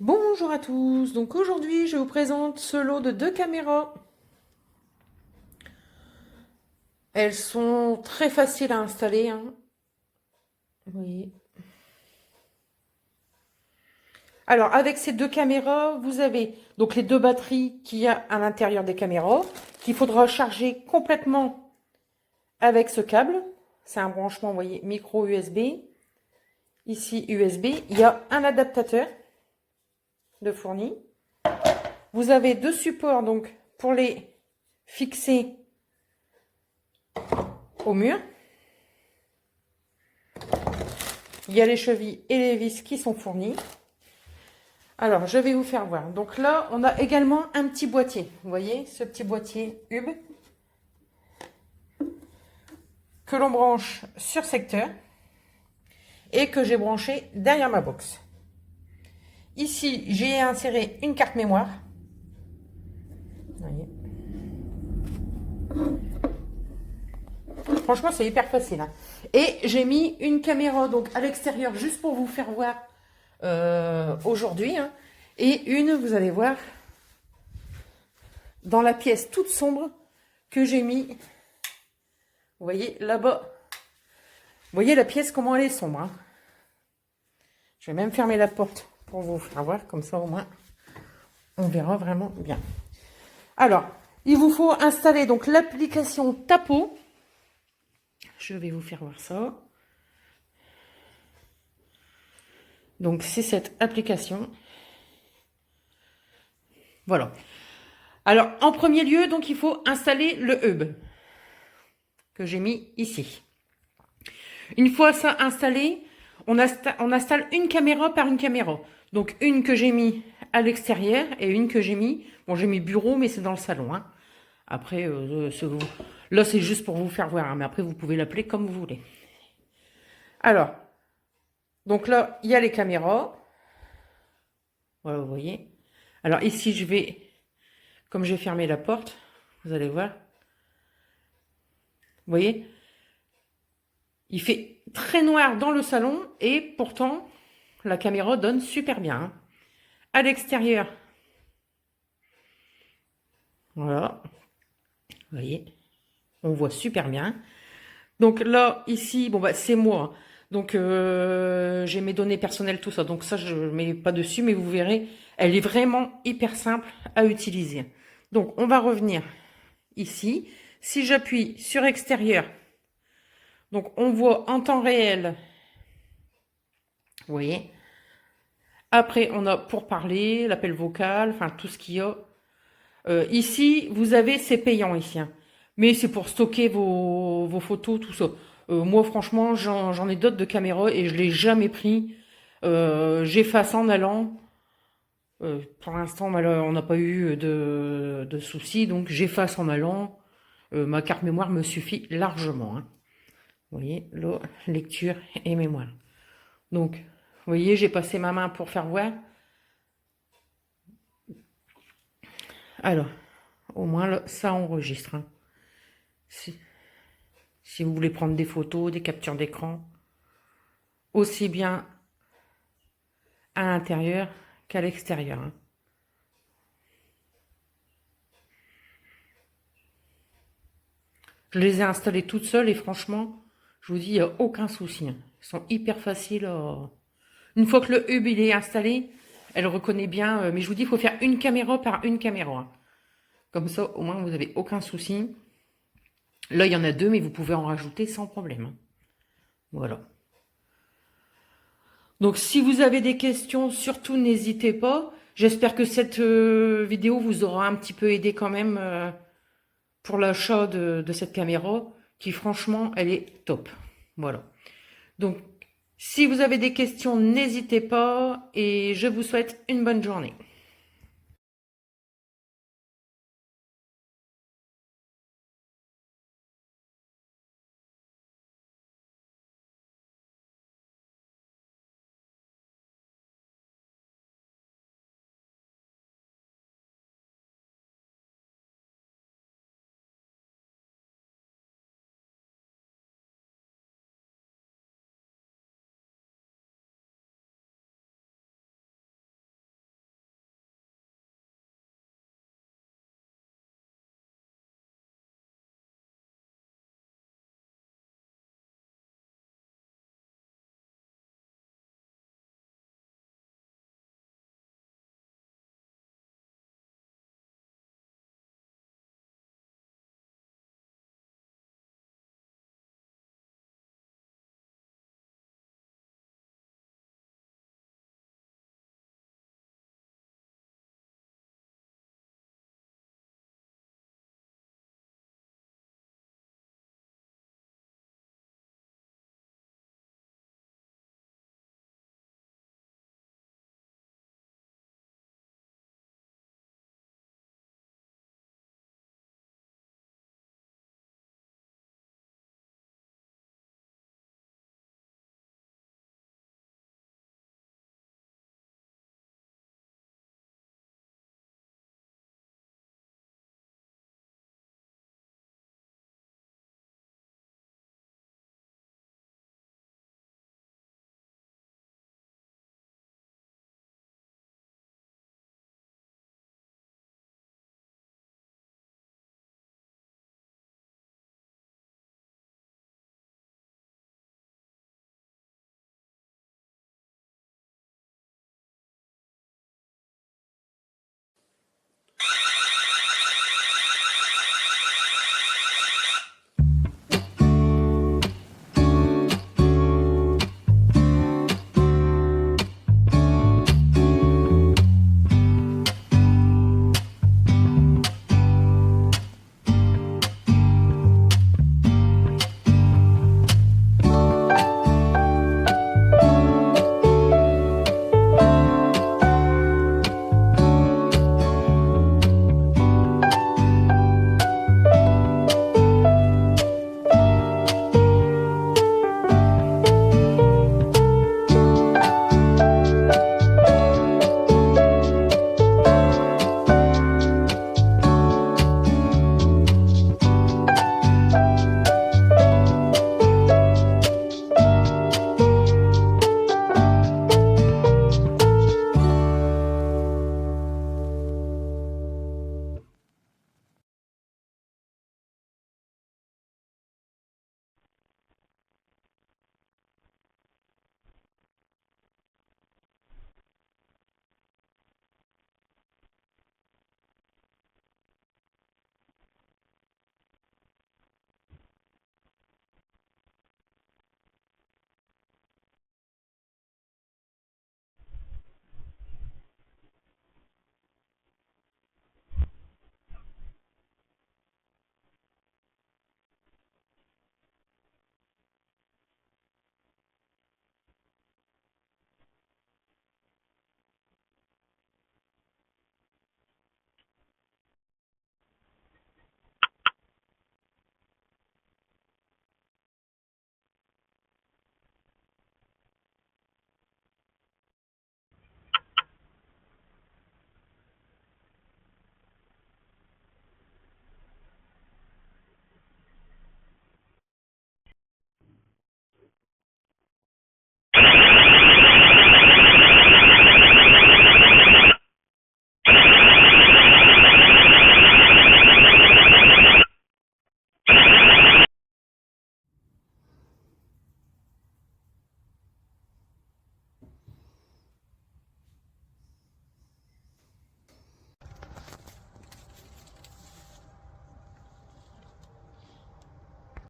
Bonjour à tous, donc aujourd'hui je vous présente ce lot de deux caméras. Elles sont très faciles à installer, hein. Vous voyez. Alors avec ces deux caméras, vous avez donc les deux batteries qu'il y a à l'intérieur des caméras, qu'il faudra charger complètement avec ce câble. C'est un branchement, vous voyez, micro USB. Ici USB, il y a un adaptateur de fourni. Vous avez deux supports donc pour les fixer au mur. Il y a les chevilles et les vis qui sont fournis. Alors, je vais vous faire voir. Donc là, on a également un petit boîtier. Vous voyez, ce petit boîtier Hub que l'on branche sur secteur et que j'ai branché derrière ma box. Ici, j'ai inséré une carte mémoire. Vous voyez. Franchement, c'est hyper facile, hein. Et j'ai mis une caméra donc à l'extérieur juste pour vous faire voir aujourd'hui, hein. Et une, vous allez voir, dans la pièce toute sombre que j'ai mis. Vous voyez là-bas. Vous voyez la pièce, comment elle est sombre, hein. Je vais même fermer la porte pour vous faire voir, comme ça au moins on verra vraiment bien. Alors, il vous faut installer donc l'application Tapo. Je vais vous faire voir ça. Donc c'est cette application. Voilà. Alors en premier lieu, donc il faut installer le hub que j'ai mis ici. Une fois ça installé, on installe une caméra par une caméra. Donc une que j'ai mis à l'extérieur et une que j'ai mis, bon j'ai mis bureau mais c'est dans le salon, hein. Après, là c'est juste pour vous faire voir, hein, mais après vous pouvez l'appeler comme vous voulez. Alors, donc là il y a les caméras. Voilà, vous voyez. Alors ici je vais, comme j'ai fermé la porte, vous allez voir. Vous voyez, il fait très noir dans le salon et pourtant la caméra donne super bien, hein. À l'extérieur, voilà, vous voyez, on voit super bien. Donc là, ici, bon bah c'est moi. Donc j'ai mes données personnelles, tout ça. Donc ça, je ne mets pas dessus, mais vous verrez, elle est vraiment hyper simple à utiliser. Donc on va revenir ici. Si j'appuie sur extérieur, donc on voit en temps réel, vous voyez. Après, on a pour parler, l'appel vocal, enfin tout ce qu'il y a. Ici, vous avez, c'est payant ici, hein. Mais c'est pour stocker vos photos, tout ça. Moi, franchement, j'en ai d'autres de caméras et je l'ai jamais pris. J'efface en allant. Pour l'instant, on n'a pas eu de soucis, donc j'efface en allant. Ma carte mémoire me suffit largement, hein. Vous voyez, là, lecture et mémoire. Donc, vous voyez, j'ai passé ma main pour faire voir. Alors, au moins, là, ça enregistre, hein. Si vous voulez prendre des photos, des captures d'écran, aussi bien à l'intérieur qu'à l'extérieur, hein. Je les ai installées toutes seules et franchement, je vous dis, il n'y a aucun souci, hein. Ils sont hyper faciles à... Une fois que le hub il est installé, elle reconnaît bien, mais je vous dis, il faut faire une caméra par une caméra, hein. Comme ça, au moins, vous n'avez aucun souci. Là, il y en a deux, mais vous pouvez en rajouter sans problème, hein. Voilà. Donc, si vous avez des questions, surtout n'hésitez pas. J'espère que cette vidéo vous aura un petit peu aidé quand même pour l'achat de cette caméra, qui franchement, elle est top. Voilà. Donc, si vous avez des questions, n'hésitez pas et je vous souhaite une bonne journée.